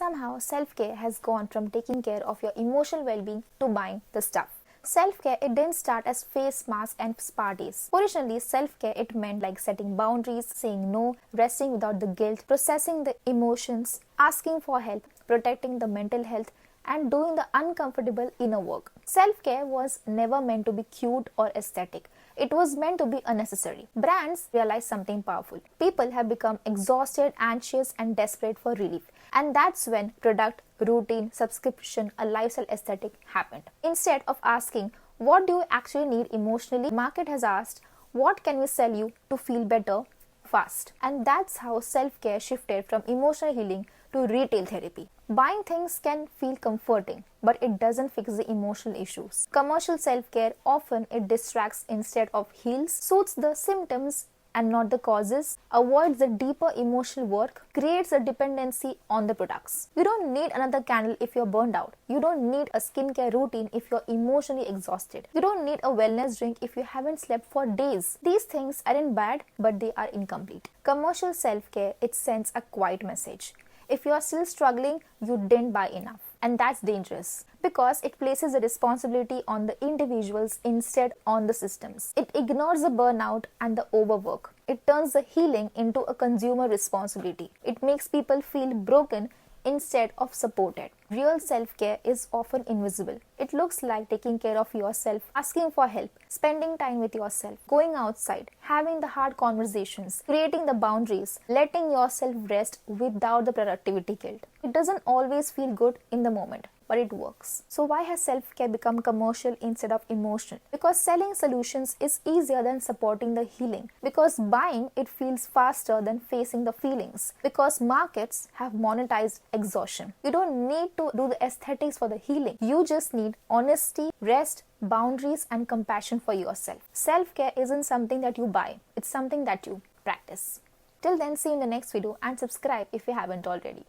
Somehow, self-care has gone from taking care of your emotional well-being to buying the stuff. Self-care, it didn't start as face masks and spa days. Originally, self-care, it meant like setting boundaries, saying no, resting without the guilt, processing the emotions, asking for help, protecting the mental health, and doing the uncomfortable inner work. Self-care was never meant to be cute or aesthetic. It was meant to be unnecessary. Brands realized something powerful. People have become exhausted, anxious, and desperate for relief. And that's when product, routine, subscription, a lifestyle aesthetic happened. Instead of asking, what do you actually need emotionally, market has asked, what can we sell you to feel better fast? And that's how self-care shifted from emotional healing to retail therapy. Buying things can feel comforting, but it doesn't fix the emotional issues. Commercial self-care often it distracts instead of heals, soothes the symptoms and not the causes, avoids the deeper emotional work, creates a dependency on the products. You don't need another candle if you're burned out. You don't need a skincare routine if you're emotionally exhausted. You don't need a wellness drink if you haven't slept for days. These things aren't bad, but they are incomplete. Commercial self-care, it sends a quiet message. If you are still struggling, you didn't buy enough. And that's dangerous because it places the responsibility on the individuals instead on the systems. It ignores the burnout and the overwork. It turns the healing into a consumer responsibility. It makes people feel broken instead of supported. Real self-care is often invisible. It looks like taking care of yourself, asking for help, spending time with yourself, going outside, having the hard conversations, creating the boundaries, letting yourself rest without the productivity guilt. It doesn't always feel good in the moment, but it works. So why has self-care become commercial instead of emotional? Because selling solutions is easier than supporting the healing. Because buying it feels faster than facing the feelings. Because markets have monetized exhaustion. You don't need to do the aesthetics for the healing. You just need honesty, rest, boundaries, and compassion for yourself. Self-care isn't something that you buy. It's something that you practice. Till then, see you in the next video and subscribe if you haven't already.